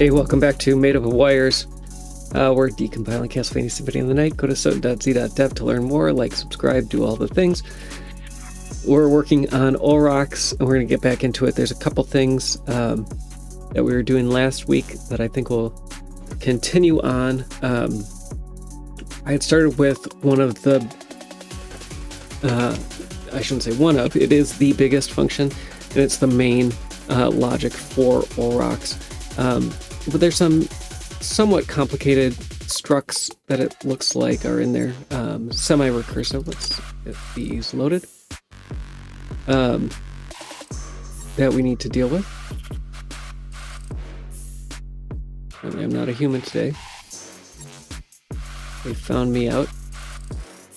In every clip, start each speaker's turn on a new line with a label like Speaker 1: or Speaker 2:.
Speaker 1: Hey, welcome back to Made Up of Wires. We're decompiling Castlevania Symphony of the Night. Go to soten.z.dev to learn more, like, subscribe, do all the things. We're working on Olrox, and we're going to get back into it. There's a couple things that we were doing last week that I think we'll continue on. I had started with one of the, I shouldn't say one of, it is the biggest function, and it's the main logic for Olrox. But there's some somewhat complicated structs that it looks like are in there, semi-recursive. Let's get these loaded, that we need to deal with. I'm not a human today. They found me out.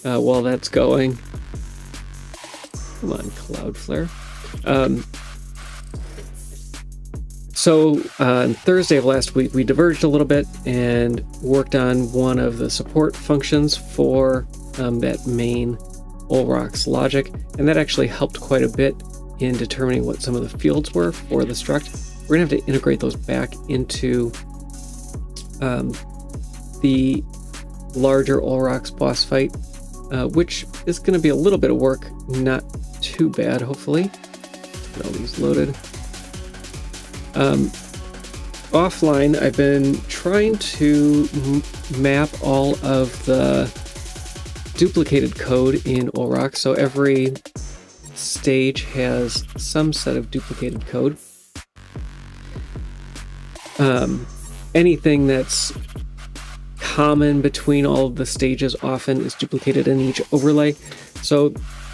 Speaker 1: While that's going, come on, Cloudflare. So on Thursday of last week, we diverged a little bit and worked on one of the support functions for that main Olrox logic, and that actually helped quite a bit in determining what some of the fields were for the struct. We're going to have to integrate those back into the larger Olrox boss fight, which is going to be a little bit of work, not too bad, hopefully. Get all these loaded. Offline, I've been trying to map all of the duplicated code in Olrox, so every stage has some set of duplicated code. Anything that's common between all of the stages often is duplicated in each overlay. So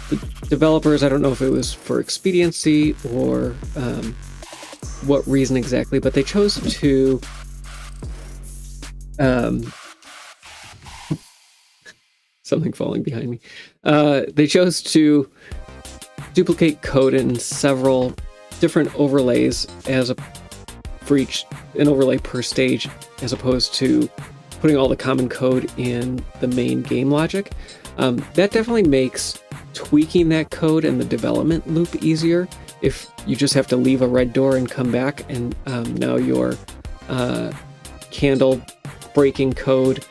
Speaker 1: the developers, I don't know if it was for expediency or what reason exactly, but they chose to something falling behind me. They chose to duplicate code in several different overlays for each an overlay per stage, as opposed to putting all the common code in the main game logic. That definitely makes tweaking that code and the development loop easier. If you just have to leave a red door and come back, and now your candle breaking code,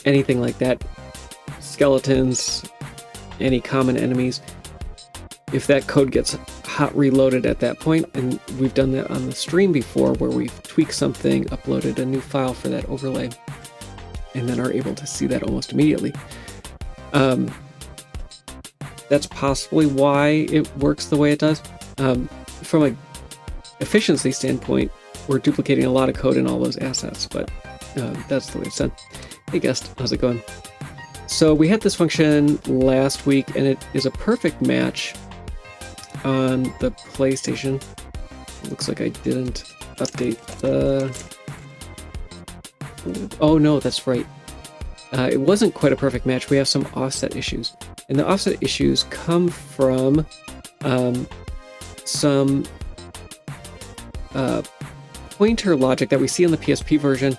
Speaker 1: anything like that, skeletons, any common enemies, if that code gets hot reloaded at that point, and we've done that on the stream before where we've tweaked something, uploaded a new file for that overlay, and then are able to see that almost immediately. That's possibly why it works the way it does. From an efficiency standpoint, we're duplicating a lot of code in all those assets, but that's the way it's done. Hey guest, how's it going? So we had this function last week, and it is a perfect match on the PlayStation. It looks like I didn't update the... Oh no, that's right. It wasn't quite a perfect match. We have some offset issues. And the offset issues come from some pointer logic that we see in the PSP version,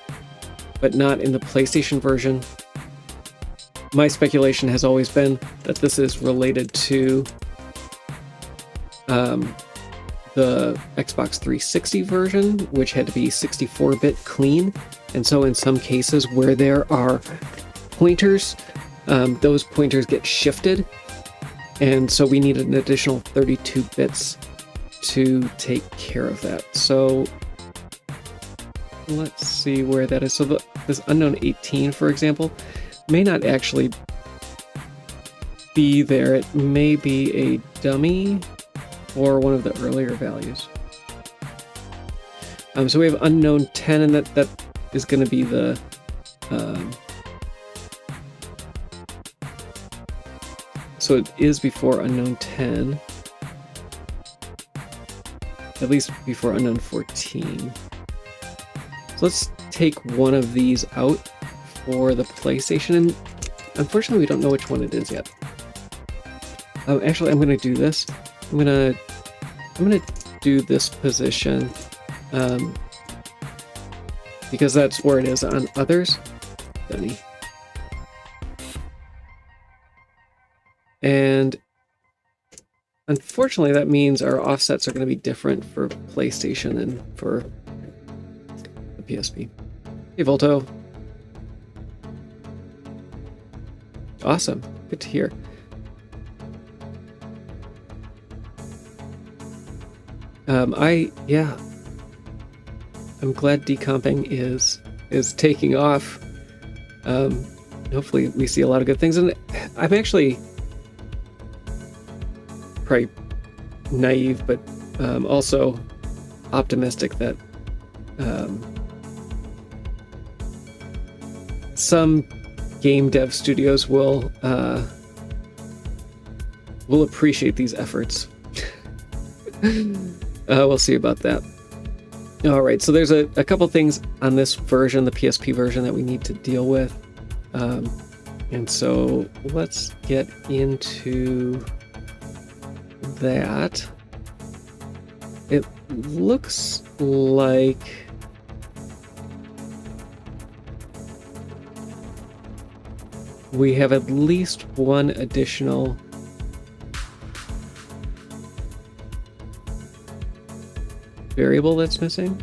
Speaker 1: but not in the PlayStation version. My speculation has always been that this is related to the Xbox 360 version, which had to be 64-bit clean. And so in some cases where there are pointers, those pointers get shifted, and so we need an additional 32 bits to take care of that. So let's see where that is. So this unknown 18, for example, may not actually be there. It may be a dummy or one of the earlier values. So we have unknown 10, and that is going to be the so it is before unknown 10, at least before unknown 14. So let's take one of these out for the PlayStation, and unfortunately we don't know which one it is yet. Actually, I'm going to do this. I'm going to do this position because that's where it is on others. Dunny. And unfortunately, that means our offsets are going to be different for PlayStation and for PSP. Hey, Volto. Awesome. Good to hear. I'm glad decomping is taking off. Hopefully we see a lot of good things, and I'm actually probably naive, but also optimistic that some game dev studios will appreciate these efforts. We'll see about that. All right, so there's a couple things on this version, the PSP version, that we need to deal with. And so let's get into that. It looks like we have at least one additional variable that's missing.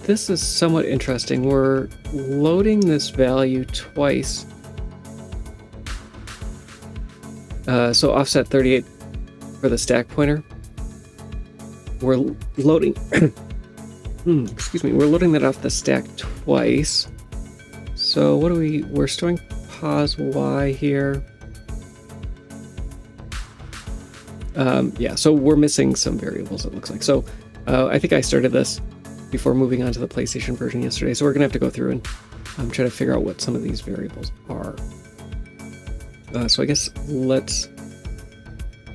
Speaker 1: This is somewhat interesting. We're loading this value twice. So offset 38 for the stack pointer. We're loading excuse me, we're loading that off the stack twice. So what do we're storing pos y here. Yeah, so we're missing some variables, it looks like. So I think I started this before moving on to the PlayStation version yesterday, so we're gonna have to go through and try to figure out what some of these variables are. So I guess let's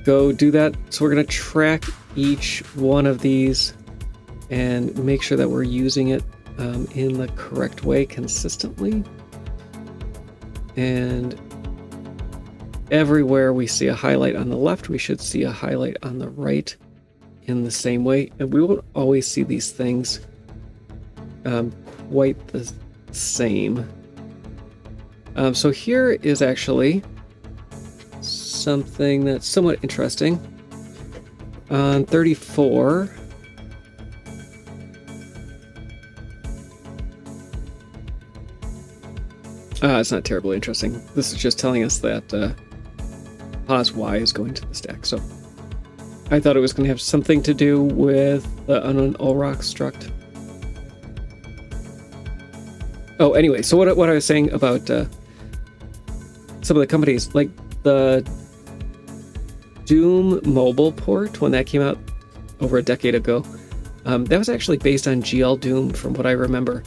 Speaker 1: go do that. So we're gonna track each one of these and make sure that we're using it in the correct way consistently. And everywhere we see a highlight on the left, we should see a highlight on the right in the same way. And we won't always see these things quite the same. So here is actually something that's somewhat interesting. On 34, it's not terribly interesting. This is just telling us that pos y is going to the stack. So I thought it was going to have something to do with the unknown Olrock struct. Oh, anyway, so what I was saying about some of the companies, like the Doom mobile port, when that came out over a decade ago, that was actually based on GL Doom from what I remember.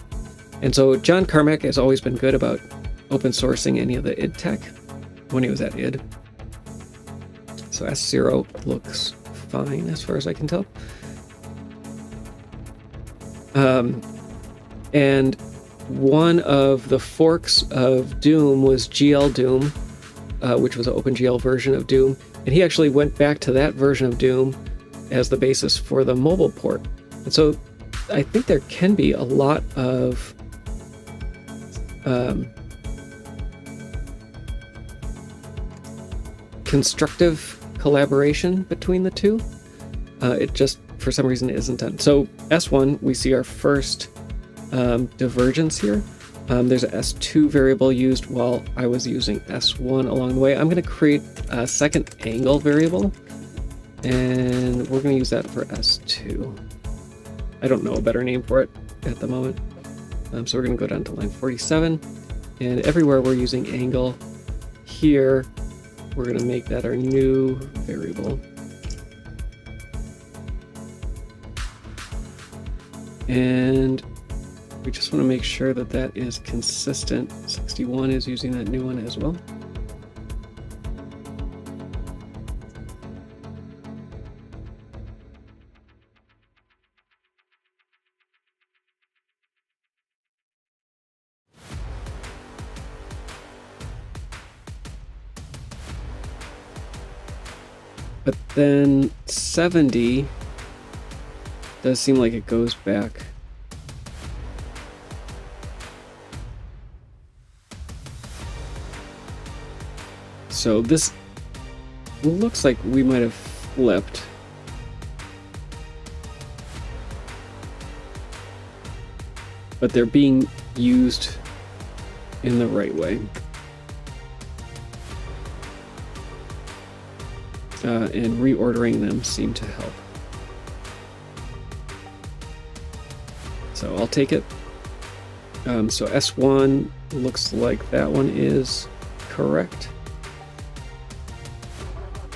Speaker 1: And so John Carmack has always been good about open sourcing any of the id tech when he was at id. So S0 looks fine as far as I can tell. And one of the forks of Doom was GL Doom, which was an OpenGL version of Doom. And he actually went back to that version of Doom as the basis for the mobile port. And so I think there can be a lot of constructive collaboration between the two. It just, for some reason, isn't done. So S1, we see our first divergence here. There's a S2 variable used while I was using S1 along the way. I'm going to create a second angle variable, and we're going to use that for S2. I don't know a better name for it at the moment. So we're going to go down to line 47, and everywhere we're using angle here, we're going to make that our new variable. And we just want to make sure that that is consistent. 61 is using that new one as well. But then 70 does seem like it goes back. So this looks like we might have flipped. but they're being used in the right way. And reordering them seem to help. So I'll take it. So S1 looks like that one is correct.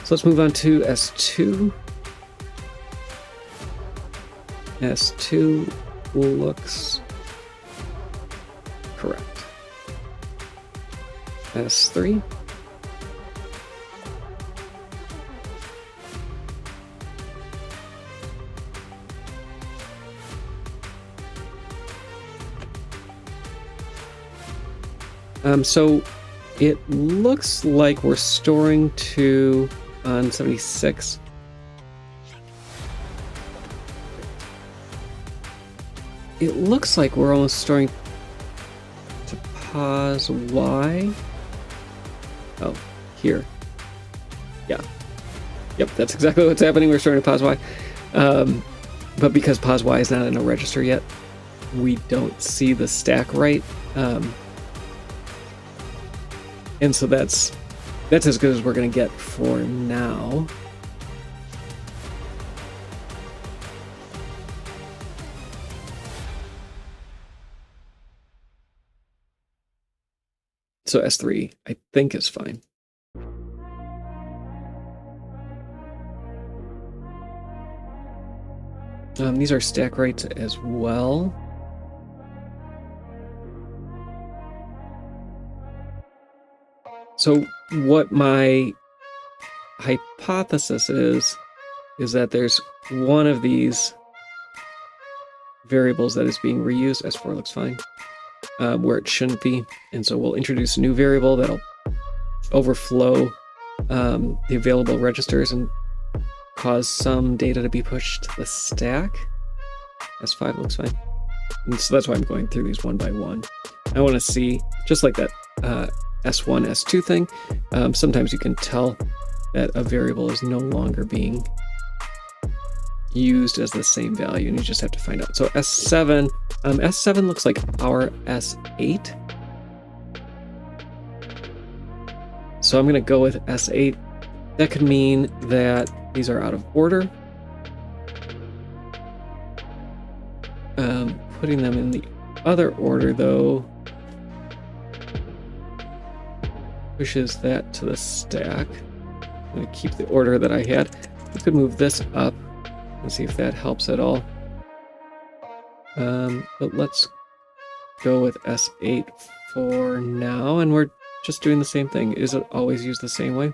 Speaker 1: So let's move on to S2. S2 looks correct. S3. So it looks like we're storing to on 76. It looks like we're almost storing to pause Y. Oh, here. Yeah. Yep, that's exactly what's happening. We're storing to pause Y. But because pause Y is not in a register yet, we don't see the stack right. And so that's as good as we're going to get for now. So S3, I think, is fine. These are stack rates as well. So what my hypothesis is that there's one of these variables that is being reused. S4 looks fine, where it shouldn't be. And so we'll introduce a new variable that'll overflow the available registers and cause some data to be pushed to the stack. S5 looks fine. And so that's why I'm going through these one by one. I want to see, just like that S1, S2 thing, sometimes you can tell that a variable is no longer being used as the same value, and you just have to find out. So S7, S7 looks like our S8. So I'm going to go with S8. That could mean that these are out of order. Putting them in the other order, though, pushes that to the stack. I'm going to keep the order that I had. I could move this up and see if that helps at all. But let's go with S8 for now, and we're just doing the same thing. Is it always used the same way?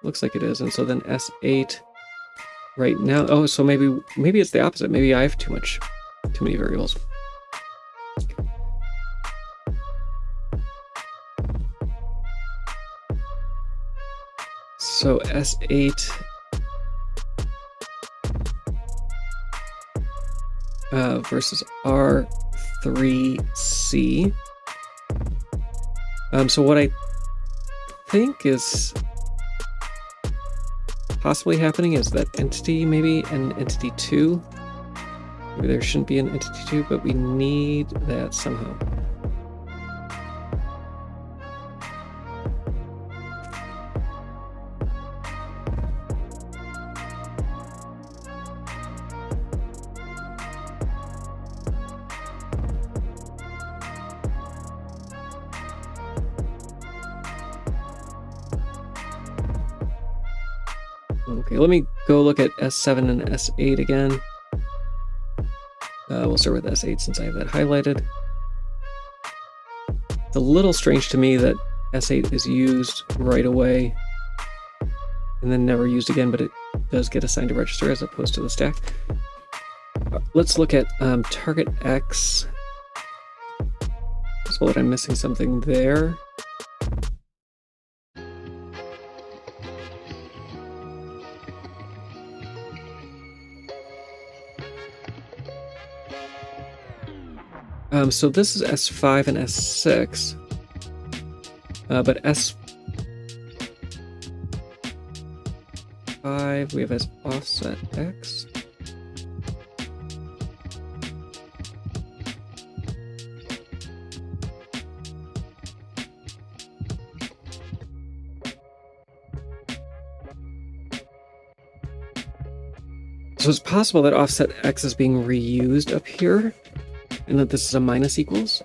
Speaker 1: Looks like it is. And so then S8 right now. Oh, so maybe it's the opposite. Maybe I have too many variables. So S8 versus R3C. So what I think is possibly happening is that entity, maybe an entity 2. Maybe there shouldn't be an entity 2, but we need that somehow. Okay, let me go look at S7 and S8 again. We'll start with S8 since I have that highlighted. It's a little strange to me that S8 is used right away and then never used again, but it does get assigned to register as opposed to the stack. Let's look at target X. Possible that I'm missing something there. So this is S5 and S6, but S5 we have as offset X. So it's possible that offset X is being reused up here, and that this is a minus equals.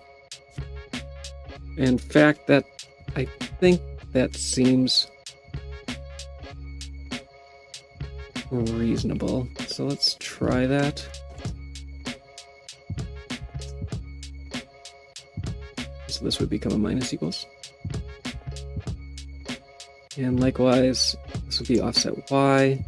Speaker 1: In fact, that I think that seems reasonable. So let's try that. So this would become a minus equals. And likewise, this would be offset Y.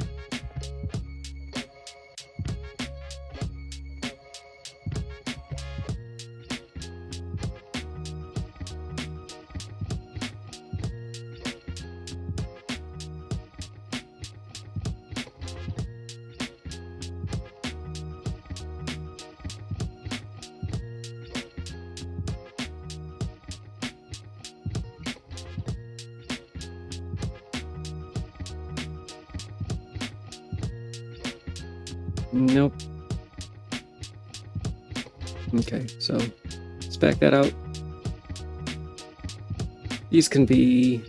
Speaker 1: Nope. Okay, so let's back that out. These can be...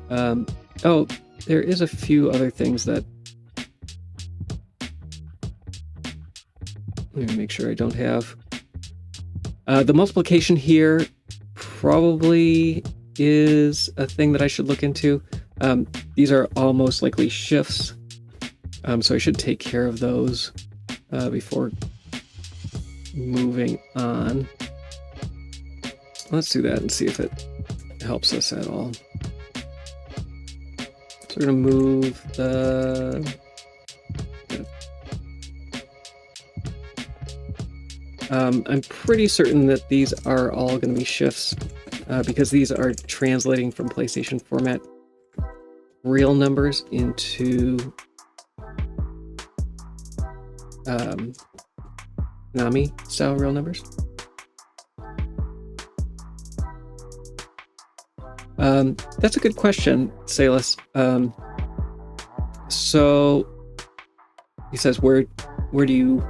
Speaker 1: oh, there is a few other things that... Let me make sure I don't have... the multiplication here probably is a thing that I should look into. These are all most likely shifts. So I should take care of those before moving on. Let's do that and see if it helps us at all. So we're going to move the... I'm pretty certain that these are all going to be shifts because these are translating from PlayStation format real numbers into Nami style real numbers. That's a good question, Salus. So he says, where do you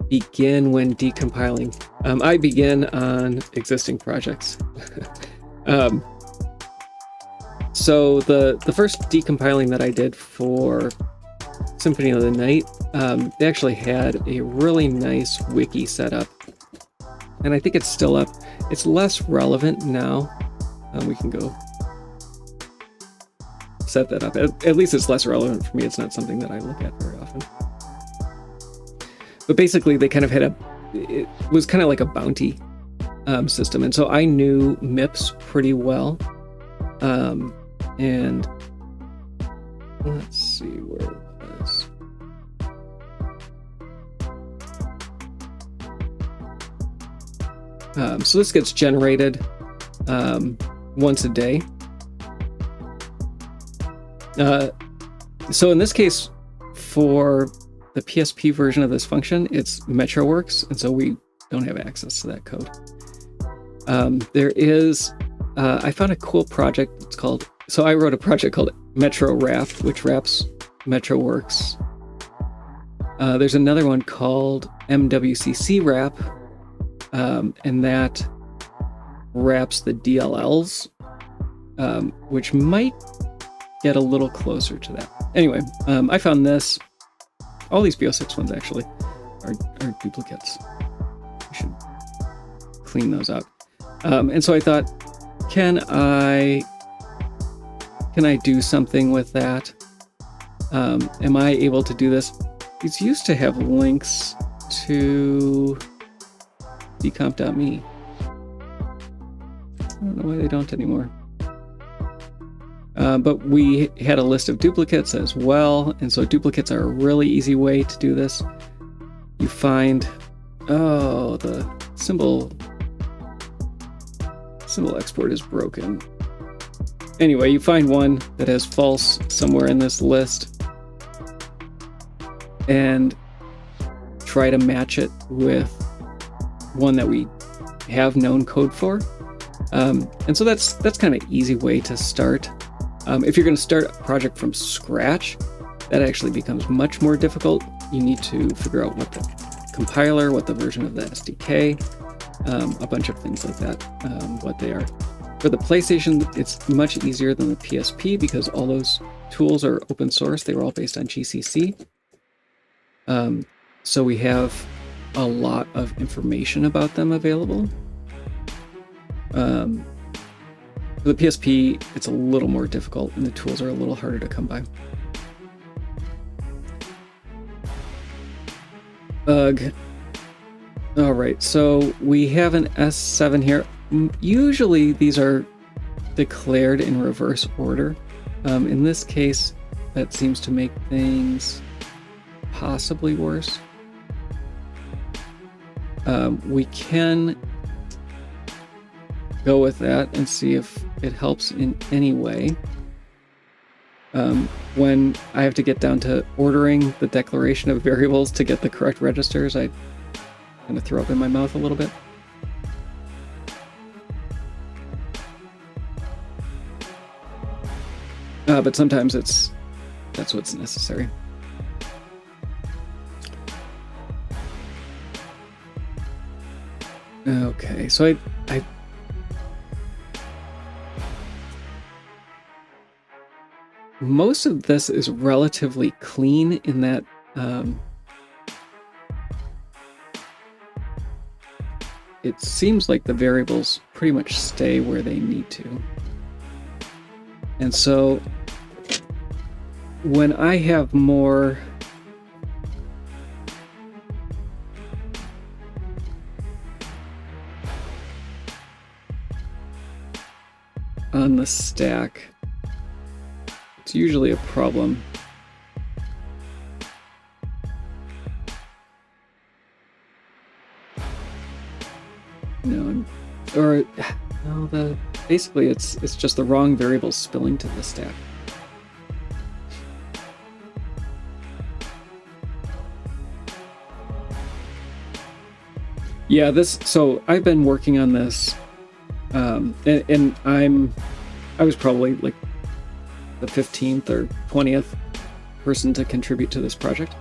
Speaker 1: begin when decompiling? I begin on existing projects. So the first decompiling that I did for Symphony of the Night, they actually had a really nice wiki set up, and I think it's still up. It's less relevant now. We can go set that up. At least it's less relevant for me. It's not something that I look at very often. But basically, they kind of had it was kind of like a bounty system, and so I knew MIPS pretty well. And let's see where it was. So this gets generated once a day. So in this case, for the PSP version of this function, it's MetroWorks, and so we don't have access to that code. There is, I found a cool project. It's called, so I wrote a project called Metro Wrap, which wraps MetroWorks. There's another one called MWCC Wrap, and that wraps the DLLs, which might get a little closer to that. Anyway, I found this. All these BO6 ones actually are duplicates. We should clean those out. And so I thought, can I do something with that? Am I able to do this? These used to have links to decomp.me. I don't know why they don't anymore. But we had a list of duplicates as well, and so duplicates are a really easy way to do this. You find, oh, the symbol export is broken. Anyway, you find one that has false somewhere in this list and try to match it with one that we have known code for. And so that's kind of an easy way to start. If you're going to start a project from scratch, that actually becomes much more difficult. You need to figure out what the compiler, what the version of the SDK, a bunch of things like that, what they are. For the PlayStation, it's much easier than the PSP because all those tools are open source. They were all based on GCC. So we have a lot of information about them available. For the PSP, it's a little more difficult, and the tools are a little harder to come by. Ugh. All right, so we have an S7 here. Usually these are declared in reverse order. In this case, that seems to make things possibly worse. We can go with that and see if it helps in any way. When I have to get down to ordering the declaration of variables to get the correct registers, I kind of throw up in my mouth a little bit. But sometimes that's what's necessary. Okay, so I most of this is relatively clean in that it seems like the variables pretty much stay where they need to. And so when I have more on the stack, it's usually a problem. Basically it's just the wrong variables spilling to the stack. Yeah, so I've been working on this, and I was probably like the 15th or 20th person to contribute to this project.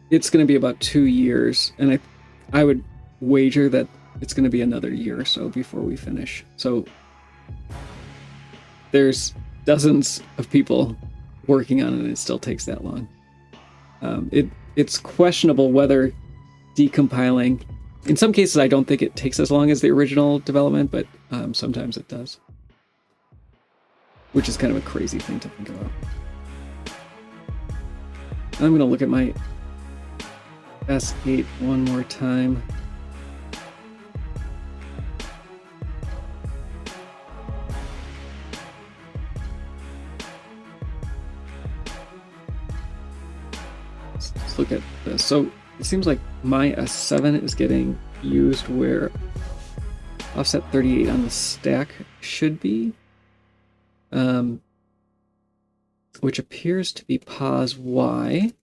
Speaker 1: It's going to be about 2 years, and I would wager that it's going to be another year or so before we finish. So there's dozens of people working on it, and it still takes that long. It's questionable whether decompiling, in some cases I don't think it takes as long as the original development, but sometimes it does, which is kind of a crazy thing to think about. I'm going to look at my S8 one more time. Let's look at this. So it seems like my S7 is getting used where offset 38 on the stack should be, which appears to be pos Y.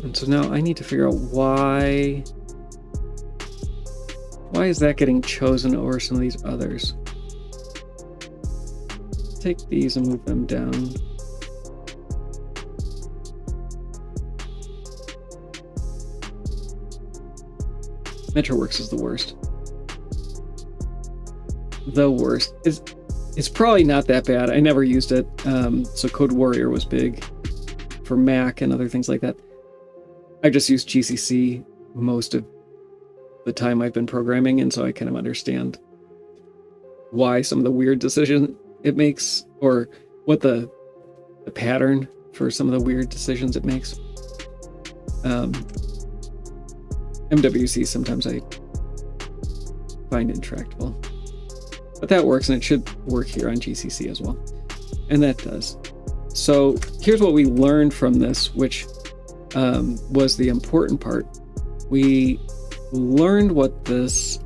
Speaker 1: And so now I need to figure out why is that getting chosen over some of these others? Take these and move them down. MetroWorks is the worst. The worst. It's probably not that bad. I never used it. So Code Warrior was big for Mac and other things like that. I just use GCC most of the time I've been programming, and so I kind of understand why some of the weird decisions it makes, or what the pattern for some of the weird decisions it makes. MWC sometimes I find intractable, but that works, and it should work here on GCC as well, and that does. So here's what we learned from this, which was the important part. We learned what this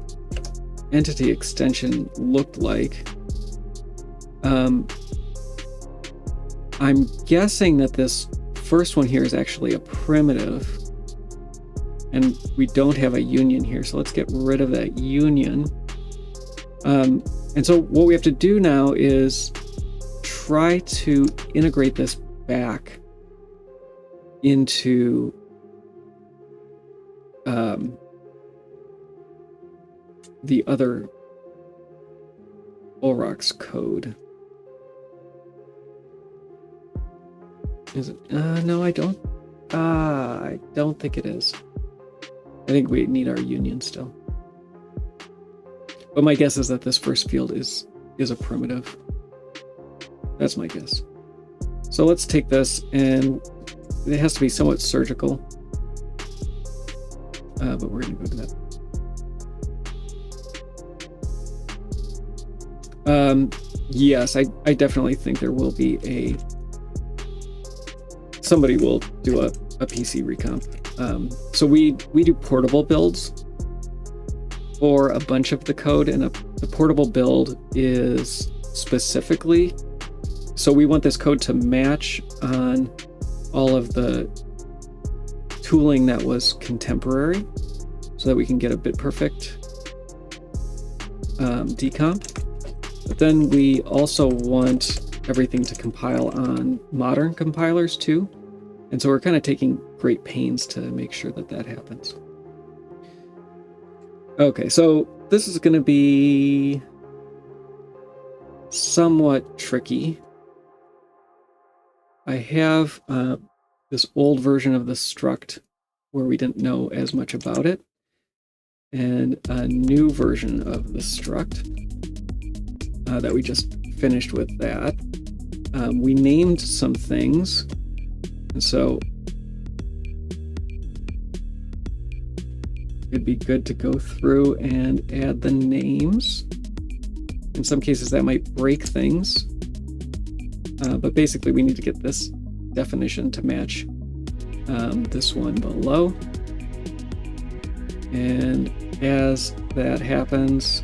Speaker 1: entity extension looked like. I'm guessing that this first one here is actually a primitive, and we don't have a union here, so let's get rid of that union. And so what we have to do now is try to integrate this back into the other Olrock's code. Is it? No, I don't. I don't think it is. I think we need our union still. But my guess is that this first field is a primitive. That's my guess. So let's take this, and it has to be somewhat surgical. But we're going to go to that. Yes, I definitely think there will be somebody will do a PC recomp. So we do portable builds for a bunch of the code, and the portable build is specifically, so we want this code to match on all of the tooling that was contemporary, so that we can get a bit perfect decomp. But then we also want everything to compile on modern compilers too. And so we're kind of taking great pains to make sure that that happens. Okay, so this is going to be somewhat tricky. I have this old version of the struct where we didn't know as much about it, and a new version of the struct that we just finished with that. We named some things, and so it'd be good to go through and add the names. In some cases that might break things, but basically we need to get this definition to match this one below. And as that happens,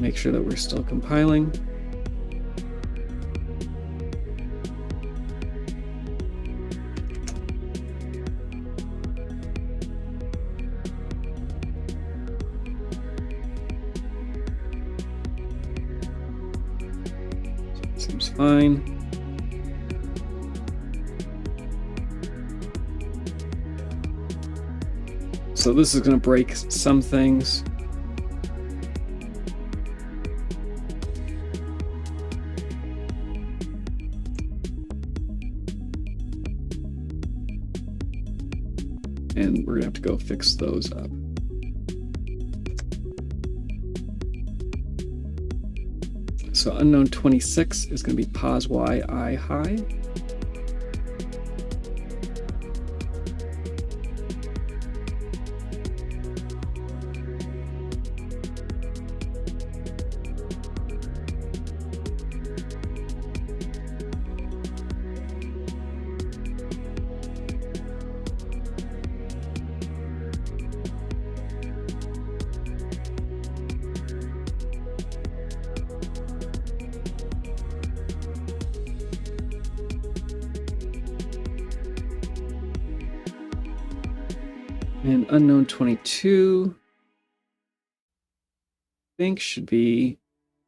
Speaker 1: make sure that we're still compiling. Seems fine. So this is going to break some things. And we're going to have to go fix those up. So unknown 26 is going to be pos y I high. And unknown 22, I think should be,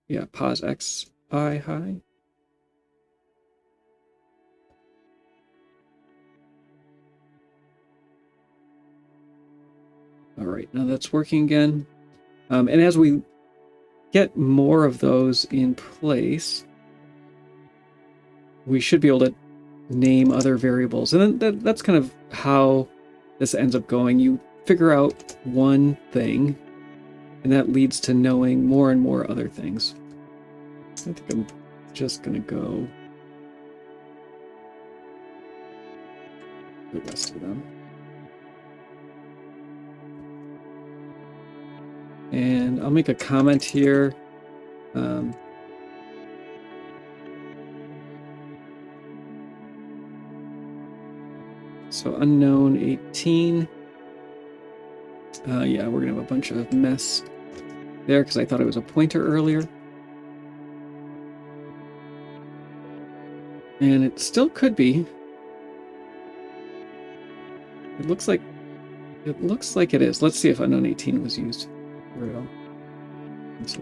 Speaker 1: yeah, pos x I high. All right, now that's working again. And as we get more of those in place, we should be able to name other variables. And then that's kind of how this ends up going. You figure out one thing, and that leads to knowing more and more other things. I think I'm just going to go the rest of them. And I'll make a comment here. So unknown 18. Yeah, we're gonna have a bunch of mess there because I thought it was a pointer earlier. And it still could be. It looks like it is. Let's see if unknown 18 was used for it all. So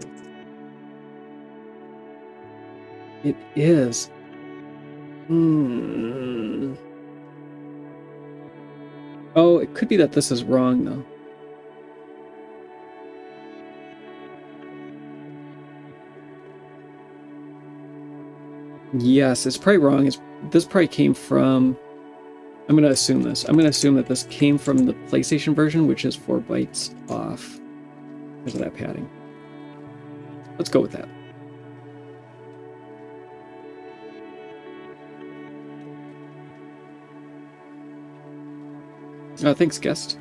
Speaker 1: it is. Oh, it could be that this is wrong, though. Yes, it's probably wrong. This probably came from... I'm going to assume this. I'm going to assume that this came from the PlayStation version, which is 4 bytes off because of that padding. Let's go with that. Thanks, guest.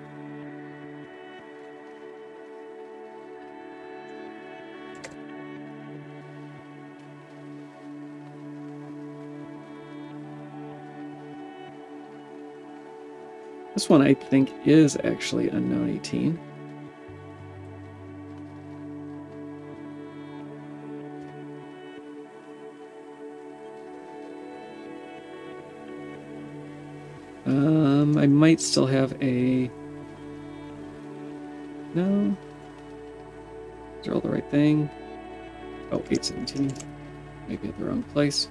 Speaker 1: This one, I think, is actually unknown 18. I might still have a... No. These are all the right thing. Oh, 817. Maybe at the wrong place.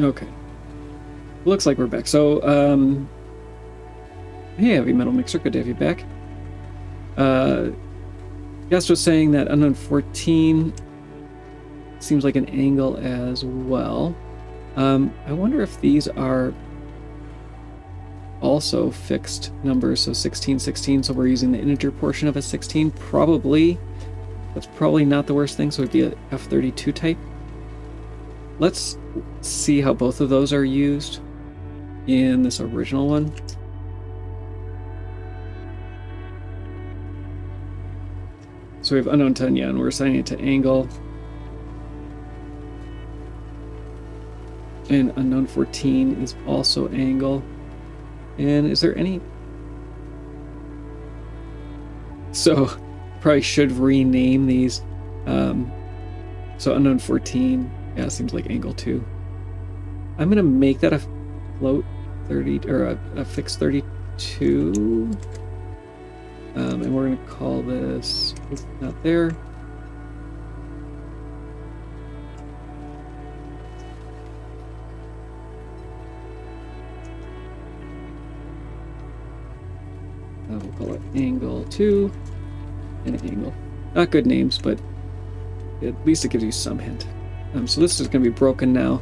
Speaker 1: Okay. Looks like we're back. So, hey, Heavy Metal Mixer, good to have you back. Guest was saying that unknown 14 seems like an angle as well. I wonder if these are also fixed numbers, so 16, 16, so we're using the integer portion of a 16. Probably. That's probably not the worst thing, so it'd be a F32 type. Let's see how both of those are used in this original one. So we have unknown 10, yeah, and we're assigning it to angle. And unknown 14 is also angle. And is there any... So, probably should rename these. So unknown 14... Yeah, it seems like angle 2. I'm gonna make that a float 30 or a fixed 32. And we're gonna call this not there. We'll call it angle 2 and angle. Not good names, but at least it gives you some hint. So this is going to be broken now.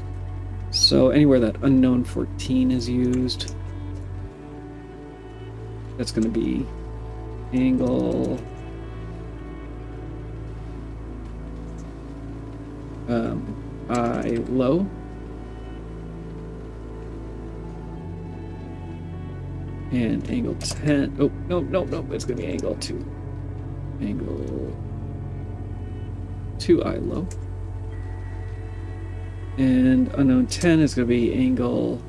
Speaker 1: So anywhere that unknown 14 is used, that's going to be angle I low. And angle 10. Oh, no, it's going to be angle 2. Angle 2 I low. And unknown 10 is going to be angle...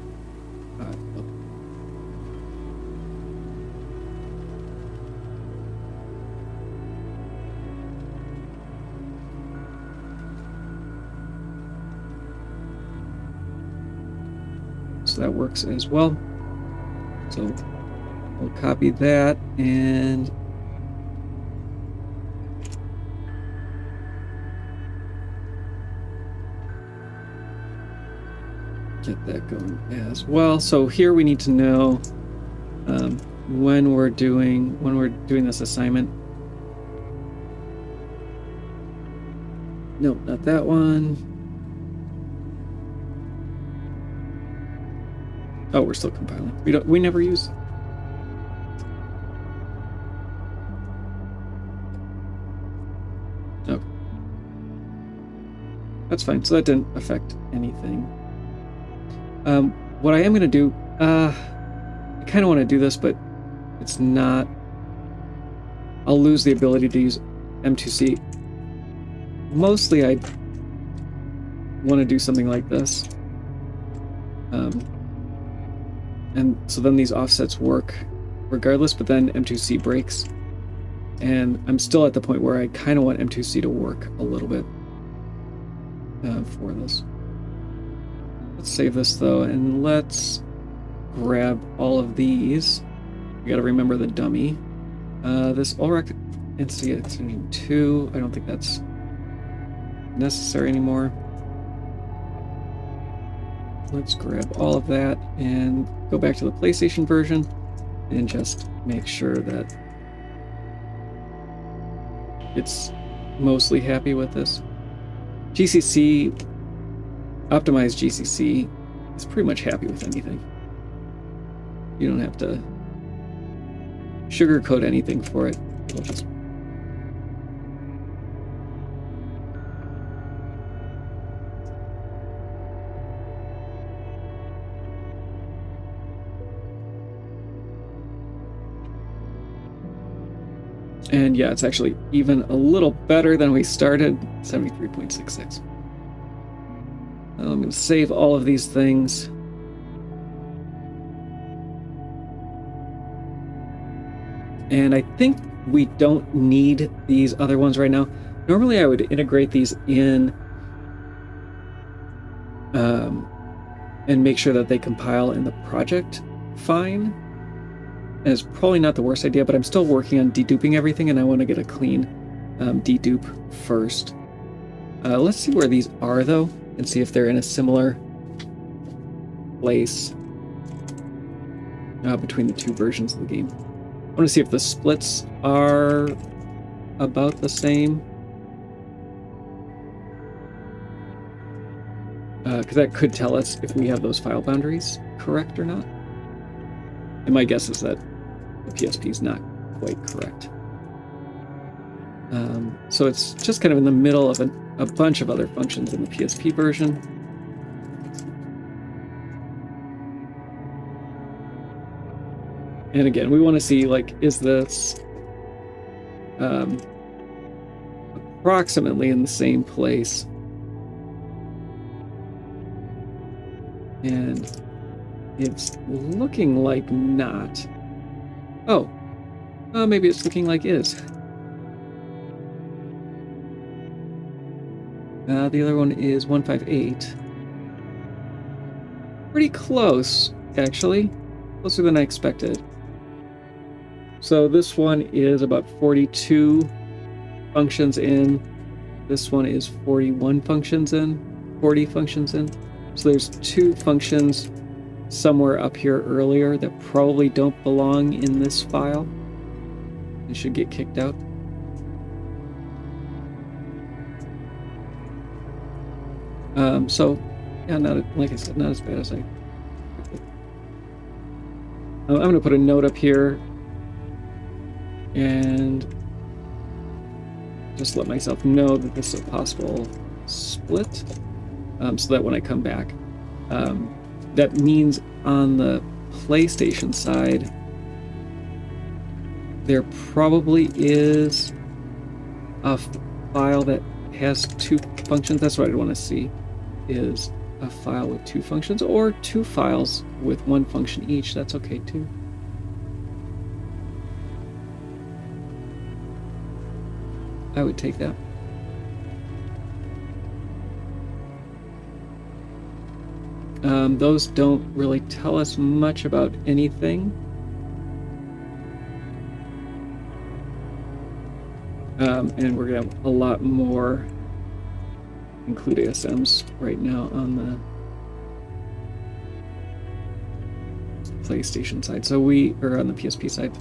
Speaker 1: so that works as well. So we'll copy that and... get that going as well. So here we need to know when we're doing this assignment. No, not that one. Oh, we're still compiling. We never use. Oh, that's fine. So that didn't affect anything. What I am going to do, I kind of want to do this, but it's not... I'll lose the ability to use M2C. Mostly I want to do something like this. And And so then these offsets work regardless, but then M2C breaks. And I'm still at the point where I kind of want M2C to work a little bit for this. Let's save this though, and let's grab all of these. We gotta remember the dummy. This Ulrich Entity Extension 2, I don't think that's necessary anymore. Let's grab all of that and go back to the PlayStation version and just make sure that it's mostly happy with this. GCC, optimized GCC is pretty much happy with anything. You don't have to sugarcoat anything for it. It'll just and yeah, it's actually even a little better than we started, 73.66. I'm going to save all of these things. And I think we don't need these other ones right now. Normally I would integrate these in and make sure that they compile in the project fine. And it's probably not the worst idea, but I'm still working on deduping everything, and I want to get a clean dedupe first. Let's see where these are, though, and see if they're in a similar place between the two versions of the game. I want to see if the splits are about the same. Because that could tell us if we have those file boundaries correct or not. And my guess is that the PSP is not quite correct. So it's just kind of in the middle of a bunch of other functions in the PSP version. And again, we want to see, like, is this approximately in the same place? And it's looking like not. Oh, maybe it's looking like is. The other one is 158. Pretty close, actually. Closer than I expected. So this one is about 42 functions in. This one is 41 functions in. 40 functions in. So there's two functions somewhere up here earlier that probably don't belong in this file and should get kicked out. So yeah, not, like I said, not as bad as I expected. I'm going to put a note up here and just let myself know that this is a possible split, so that when I come back, that means on the PlayStation side, there probably is a file that has two functions. That's what I'd want to see, is a file with two functions, or two files with one function each. That's okay too. I would take that. Those don't really tell us much about anything. And we're gonna have a lot more include ASMs right now on the PlayStation side. So we are on the PSP side,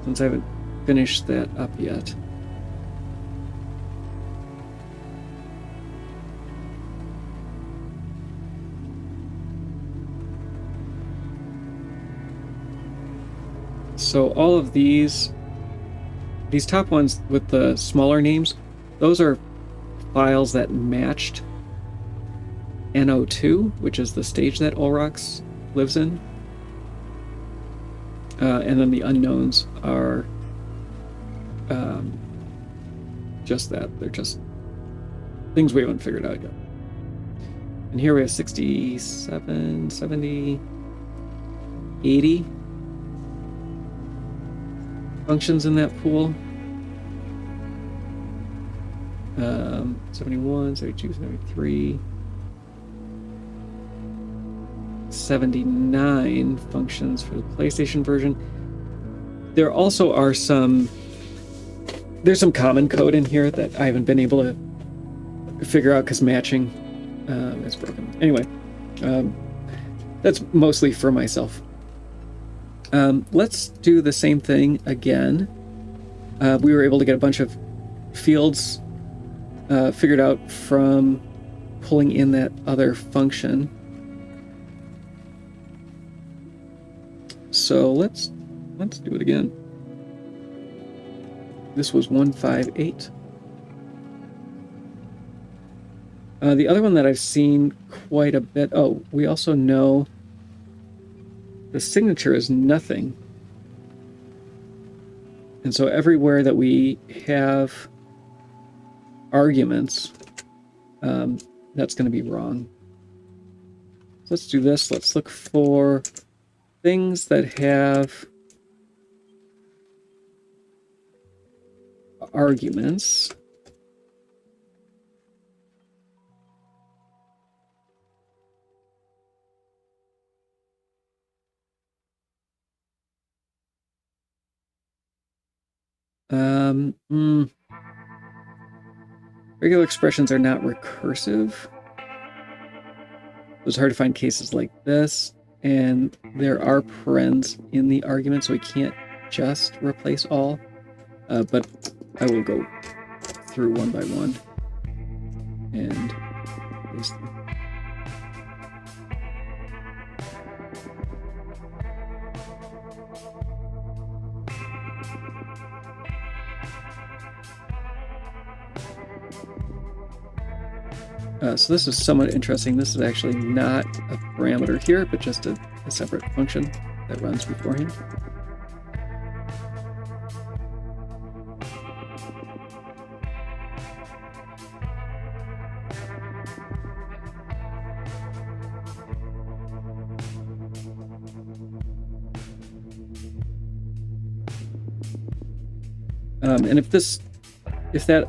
Speaker 1: since I haven't finished that up yet. So all of these top ones with the smaller names, those are files that matched NO2, which is the stage that Ulrich lives in. And then the unknowns are just that. They're just things we haven't figured out yet. And here we have 67, 70. 80 functions in that pool. 71, 72, 73, 79 functions for the PlayStation version. There also are there's some common code in here that I haven't been able to figure out because matching is broken. Anyway, that's mostly for myself. Let's do the same thing again. We were able to get a bunch of fields figured out from pulling in that other function. So let's do it again. This was 158. The other one that I've seen quite a bit. Oh, we also know the signature is nothing. And so everywhere that we have arguments, that's going to be wrong. So let's do this. Let's look for things that have arguments. Regular expressions are not recursive. It's hard to find cases like this, and there are parens in the argument, so we can't just replace all. But I will go through one by one and replace them. So this is somewhat interesting. This is actually not a parameter here, but just a separate function that runs beforehand. And if that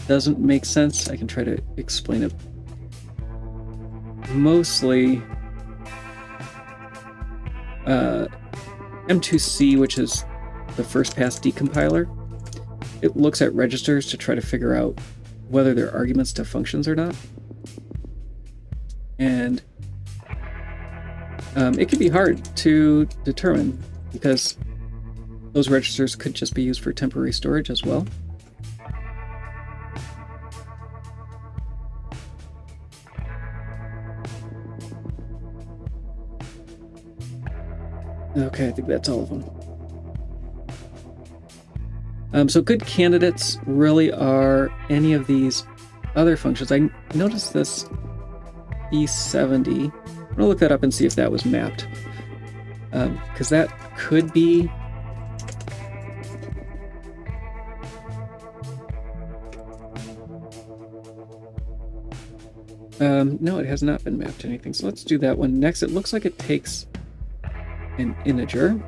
Speaker 1: doesn't make sense, I can try to explain it. Mostly M2C, which is the first pass decompiler, it looks at registers to try to figure out whether they're arguments to functions or not. And it can be hard to determine because those registers could just be used for temporary storage as well. Okay, I think that's all of them. So good candidates really are any of these other functions. I noticed this E70. I'm going to look that up and see if that was mapped. Because that could be... no, it has not been mapped to anything. So let's do that one next. It looks like it takes an integer.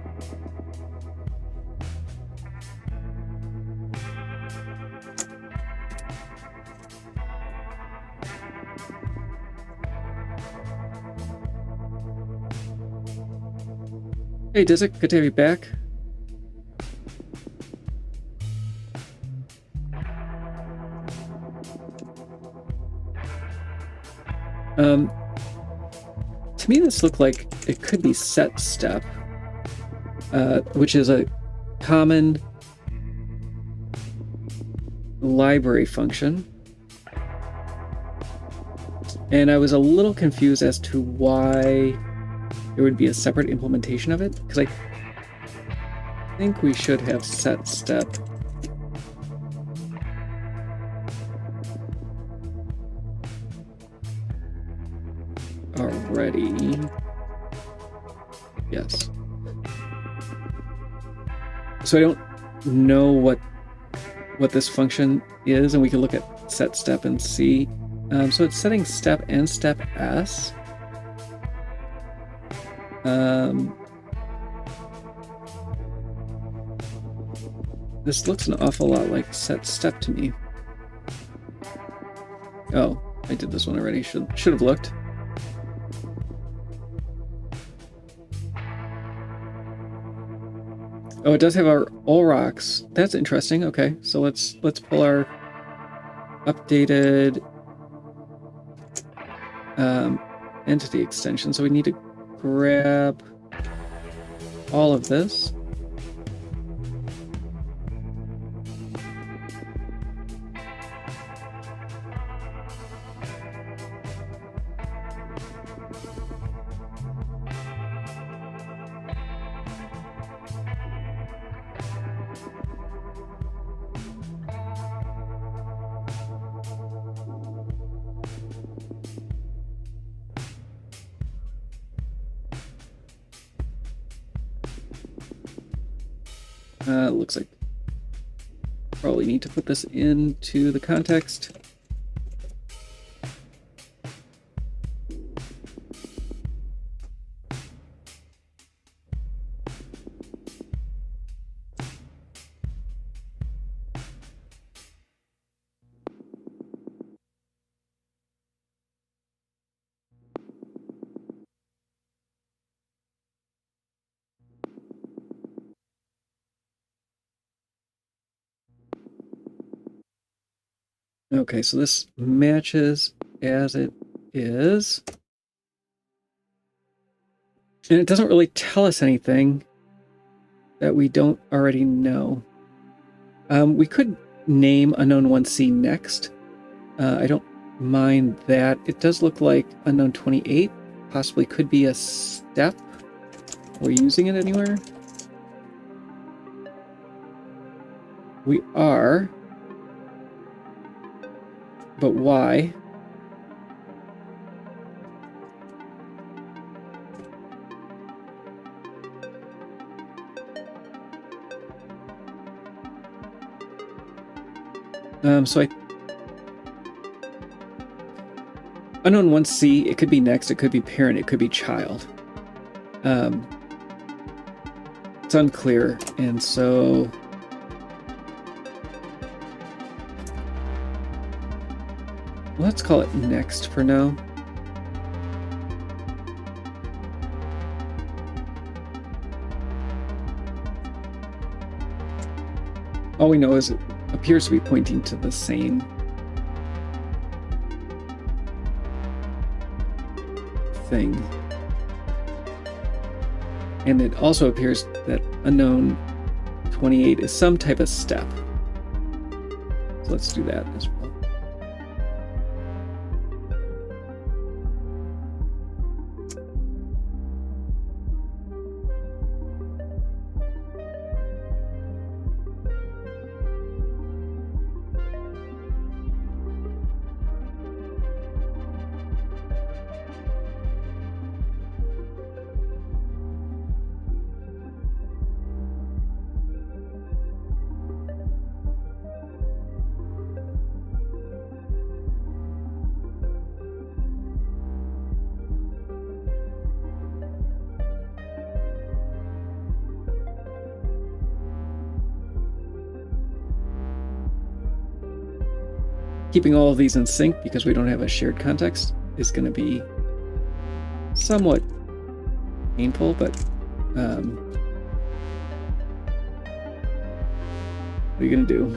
Speaker 1: Hey, Dizzy, good to have you back. To me, this looked like it could be set step, which is a common library function. And I was a little confused as to why there would be a separate implementation of it, because I think we should have set step. Already. Yes. So I don't know what this function is, and we can look at set step and see. So it's setting step and step S. This looks an awful lot like set step to me. Oh, I did this one already. Should have looked. Oh, it does have our all rocks. That's interesting. Okay, so let's pull our updated entity extension. So we need to grab all of this. Looks like probably need to put this into the context. Okay, so this matches as it is. And it doesn't really tell us anything that we don't already know. We could name Unknown 1C next. I don't mind that. It does look like Unknown 28 possibly could be a step. Are we using it anywhere? We are. But why? So Unknown 1C, it could be next, it could be parent, it could be child. It's unclear, and so let's call it next for now. All we know is it appears to be pointing to the same thing. And it also appears that Unknown 28 is some type of step. So let's do that as well. Keeping all of these in sync because we don't have a shared context is going to be somewhat painful, but what are you going to do?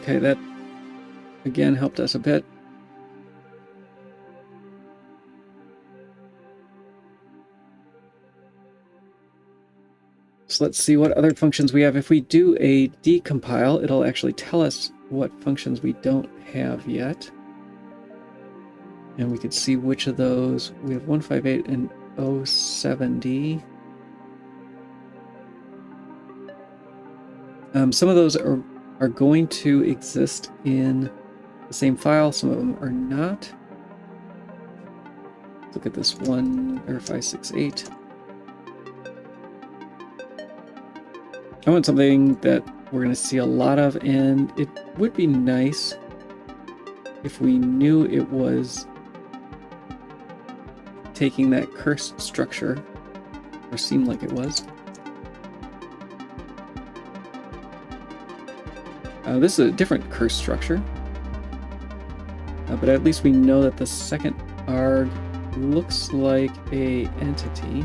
Speaker 1: Okay, that again helped us a bit. So let's see what other functions we have. If we do a decompile, it'll actually tell us what functions we don't have yet. And we could see which of those. We have 158 and 070. Some of those are going to exist in the same file. Some of them are not. Look at this one, or 568. I want something that we're going to see a lot of, and it would be nice if we knew it was taking that cursed structure, or seemed like it was. This is a different cursed structure, but at least we know that the second ARG looks like a entity,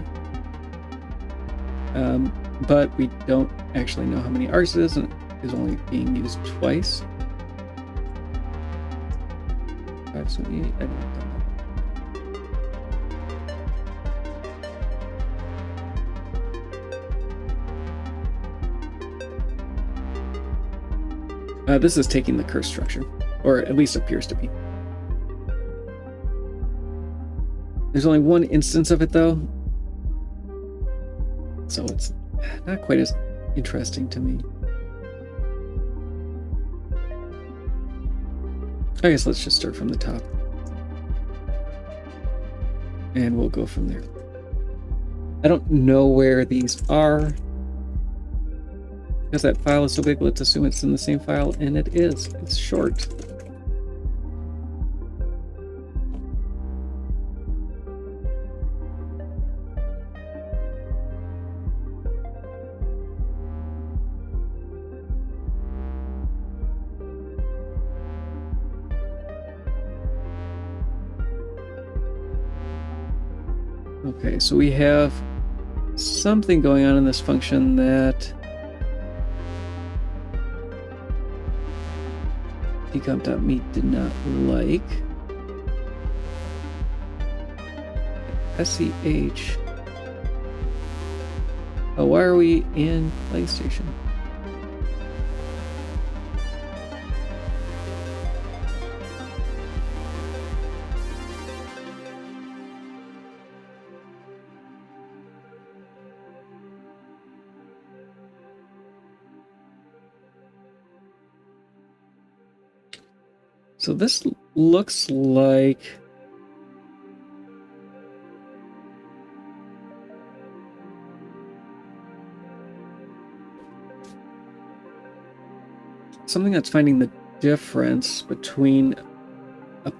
Speaker 1: but we don't actually know how many ARGs it is, and it is only being used twice. 578, I don't know. This is taking the curse structure, or at least appears to be. There's only one instance of it, though, so it's not quite as interesting to me. I guess let's just start from the top, and we'll go from there. I don't know where these are. Because that file is so big, let's assume it's in the same file, and it is. It's short. Okay, so we have something going on in this function that decomp.me did not like. SCH. Oh, why are we in PlayStation? So this looks like something that's finding the difference between a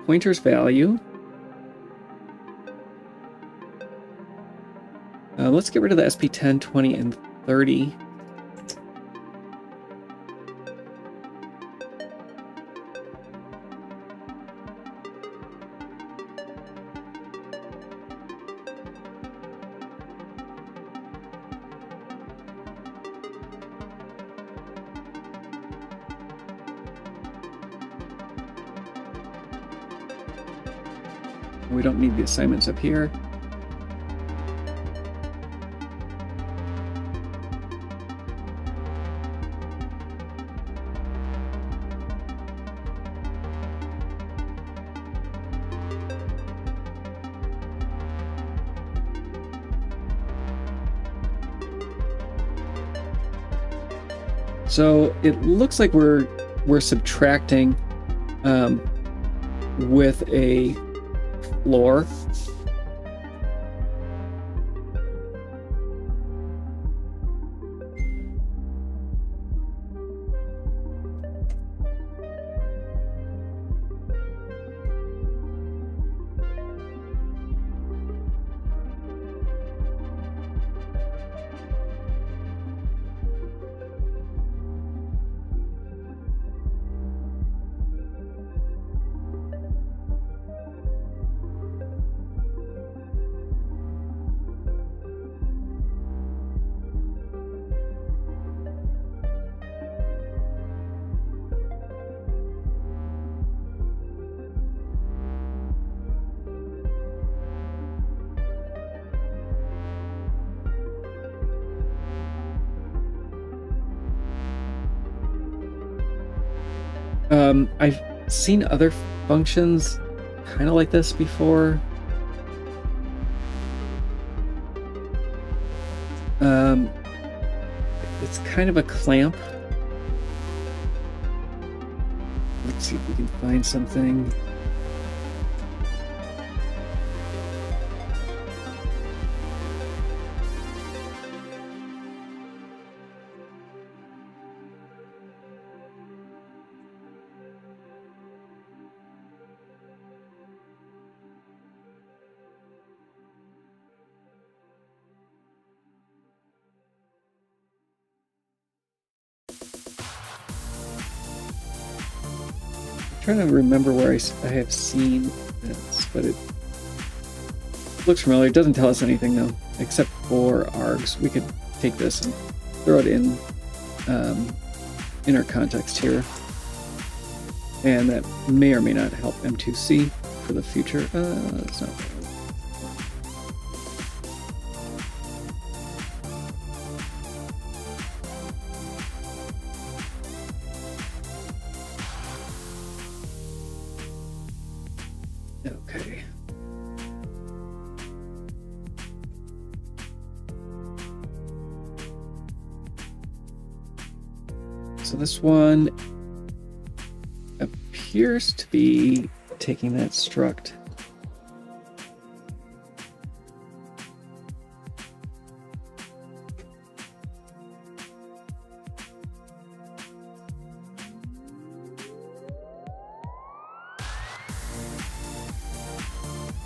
Speaker 1: pointer's value. Let's get rid of the SP 10, 20, and 30. We don't need the assignments up here. So it looks like we're subtracting with a floor. I've seen other functions kind of like this before. It's kind of a clamp. Let's see if we can find something. trying to remember where I have seen this, but it looks familiar. It doesn't tell us anything though, except for args. We could take this and throw it in our context here, and that may or may not help M2C for the future. That's not. Okay. So this one appears to be taking that struct.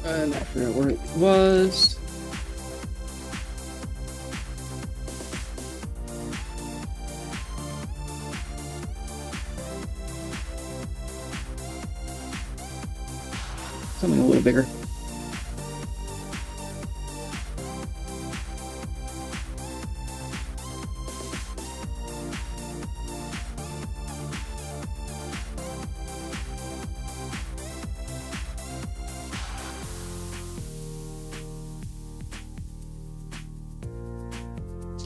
Speaker 1: And I forgot where it was. Something a little bigger.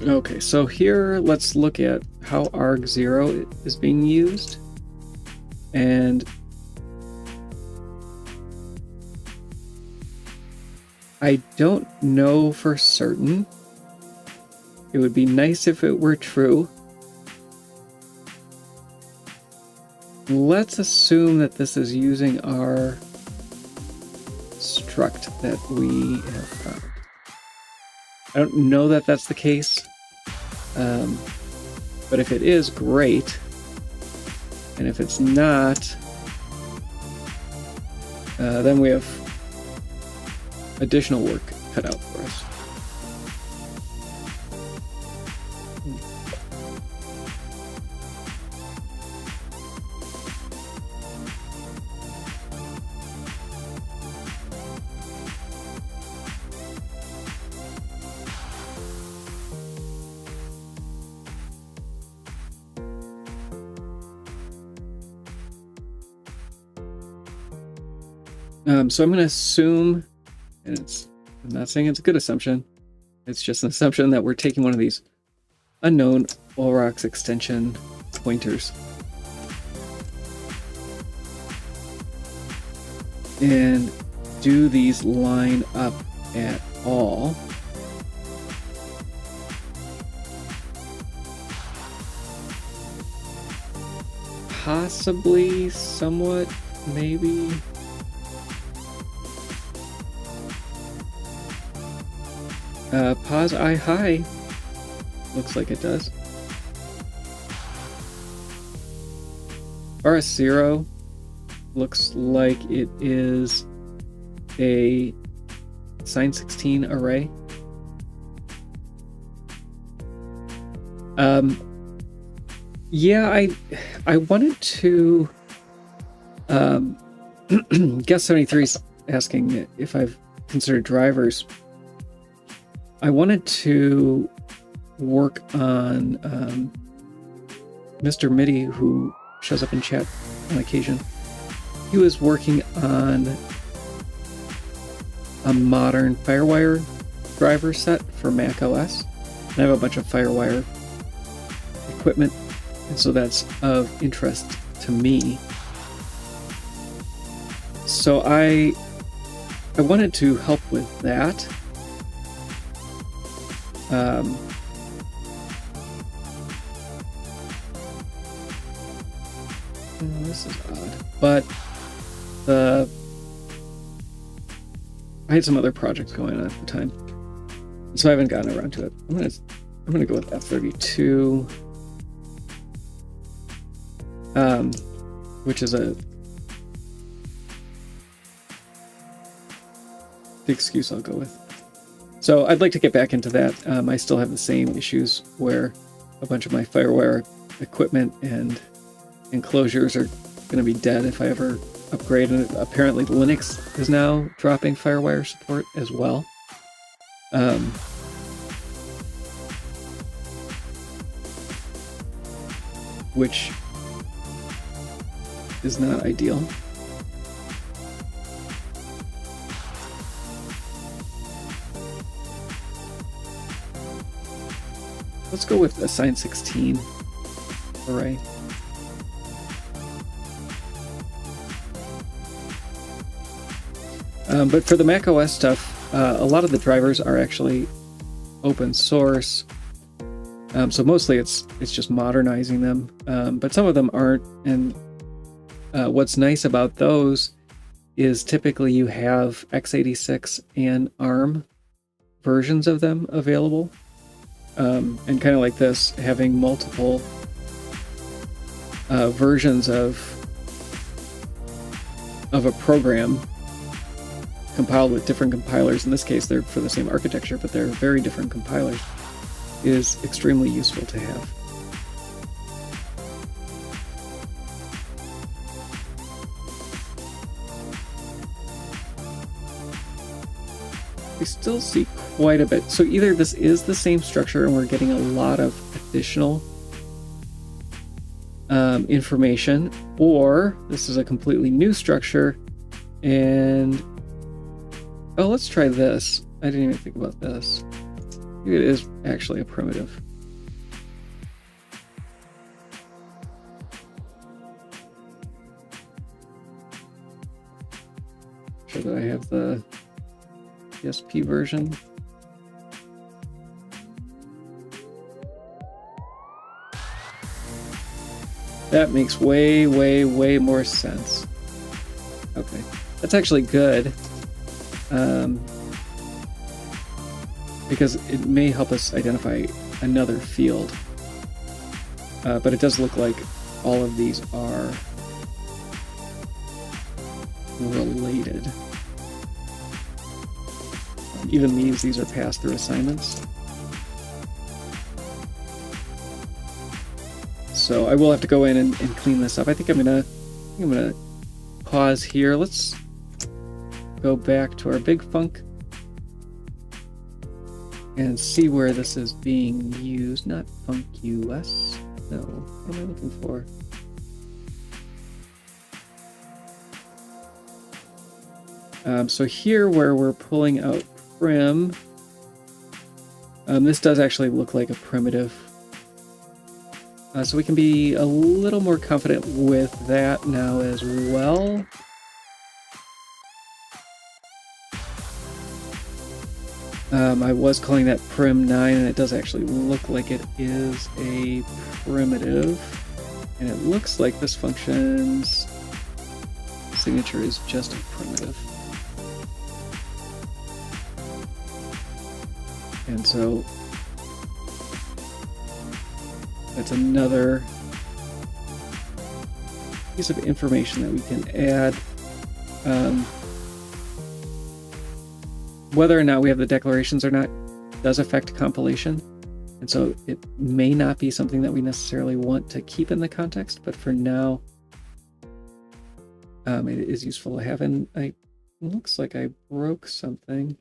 Speaker 1: Okay, so here let's look at how arg0 is being used. And I don't know for certain. It would be nice if it were true. Let's assume that this is using our struct that we have found. I don't know that that's the case, but if it is, great. And if it's not, then we have additional work cut out for us. So I'm going to assume, and I'm not saying it's a good assumption, it's just an assumption that we're taking one of these unknown Olrox extension pointers and do these line up at all. Possibly, somewhat, maybe. Pause I high. Looks like it does. RS0 looks like it is a Sign 16 array. Yeah, I wanted to Guest 73 is asking if I've considered drivers. I wanted to work on Mr. MIDI, who shows up in chat on occasion. He was working on a modern FireWire driver set for Mac OS. And I have a bunch of FireWire equipment, and so that's of interest to me. So I wanted to help with that. Oh, this is odd, but I had some other projects going on at the time, so I haven't gotten around to it. I'm gonna go with F32, which is the excuse I'll go with. So I'd like to get back into that. I still have the same issues where a bunch of my FireWire equipment and enclosures are going to be dead if I ever upgrade. And apparently Linux is now dropping FireWire support as well. Which is not ideal. Let's go with assign 16 array. But for the Mac OS stuff, a lot of the drivers are actually open source. So mostly it's just modernizing them, but some of them aren't. And what's nice about those is typically you have x86 and ARM versions of them available. And kind of like this, having multiple versions of a program compiled with different compilers. In this case, they're for the same architecture, but they're very different compilers, is extremely useful to have. We still see quite a bit. So either this is the same structure and we're getting a lot of additional information, or this is a completely new structure. And oh, let's try this. I didn't even think about this. Maybe it is actually a primitive. Sure that I have the PSP version. That makes way more sense. Okay, that's actually good. Because it may help us identify another field. But it does look like all of these are related. Even these are pass-through assignments. So I will have to go in and clean this up. I think I'm gonna pause here. Let's go back to our big func and see where this is being used. Not func US. No, what am I looking for? So here where we're pulling out prim, this does actually look like a primitive. So we can be a little more confident with that now as well. I was calling that prim 9, and it does actually look like it is a primitive. And it looks like this function's signature is just a primitive. And so that's another piece of information that we can add. Whether or not we have the declarations or not does affect compilation. And so it may not be something that we necessarily want to keep in the context, but for now, it is useful to have. And it looks like I broke something.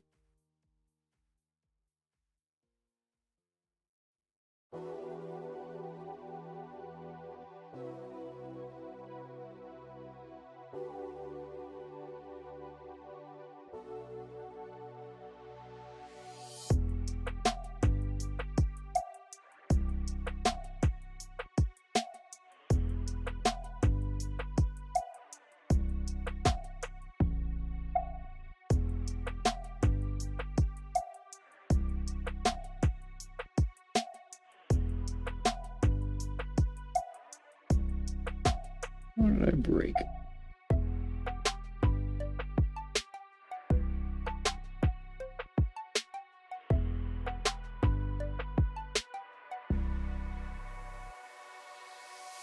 Speaker 1: What did I break?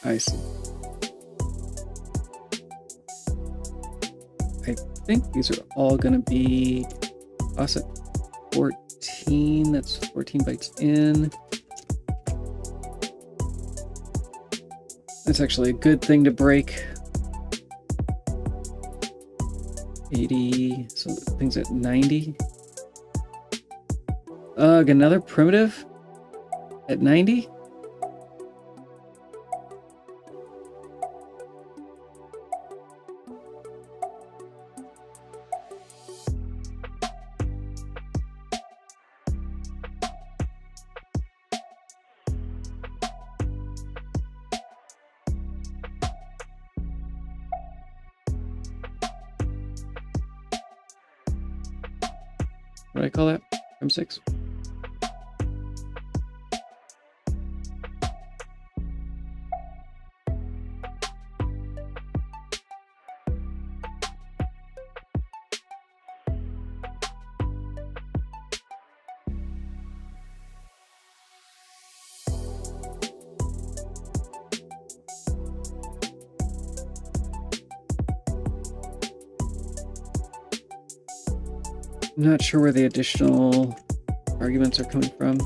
Speaker 1: I see. I think these are all going to be offset 14. That's 14 bytes in. That's actually a good thing to break. 80, so things at 90. Ugh, another primitive at 90? What do I call that? M6? I'm not sure where the additional arguments are coming from.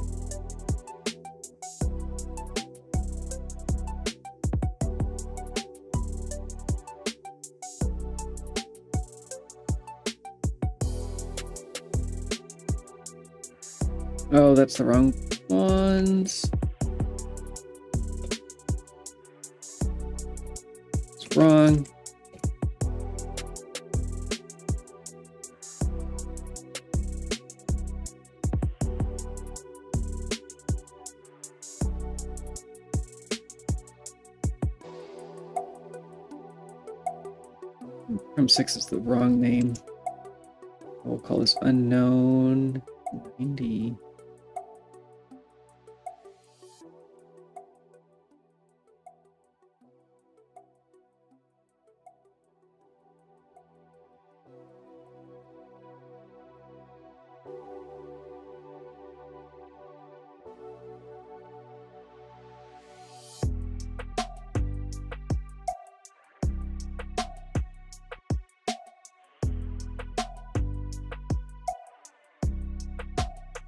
Speaker 1: Oh, that's the wrong ones. It's wrong. M6 is the wrong name. We'll call this unknown 90.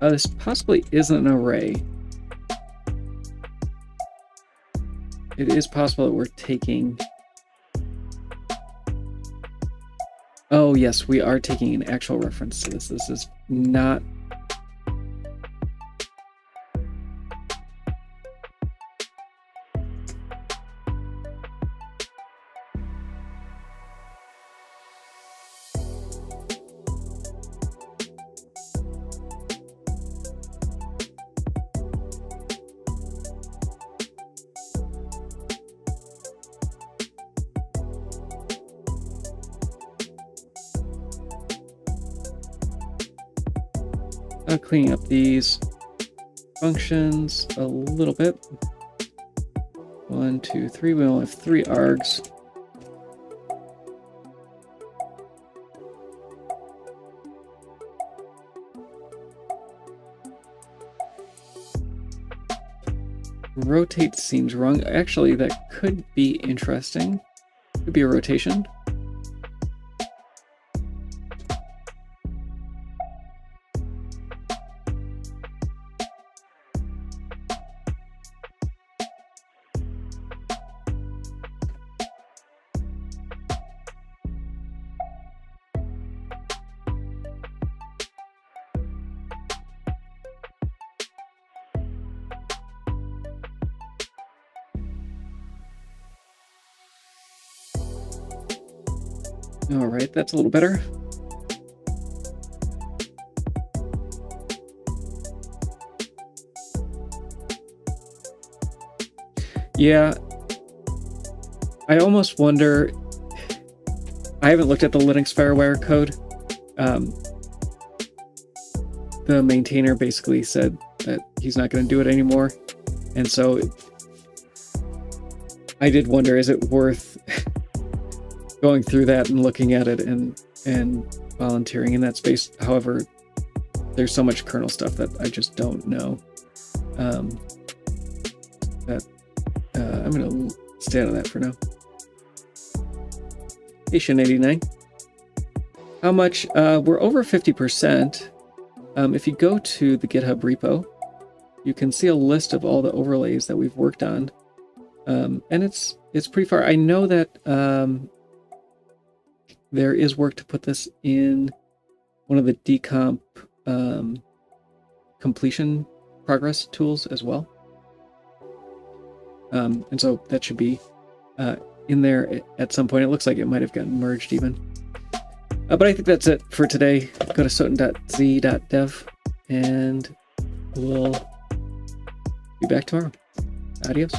Speaker 1: This possibly isn't an array. It is possible that we're taking... Oh yes, we are taking an actual reference to this. This is not... cleaning up these functions a little bit. 1, 2, 3. We only have 3 args. Rotate seems wrong. Actually, that could be interesting. Could be a rotation. All right, that's a little better. Yeah, I almost wonder, I haven't looked at the Linux Firewire code. The maintainer basically said that he's not going to do it anymore. And so I did wonder, is it worth going through that and looking at it and volunteering in that space? However, there's so much kernel stuff that I just don't know. I'm going to stay out of that for now. Patient 89. How much? We're over 50%. If you go to the GitHub repo, you can see a list of all the overlays that we've worked on. And it's pretty far. I know that there is work to put this in one of the decomp completion progress tools as well. And so that should be in there at some point. It looks like it might have gotten merged even. But I think that's it for today. Go to soten.z.dev and we'll be back tomorrow. Adios.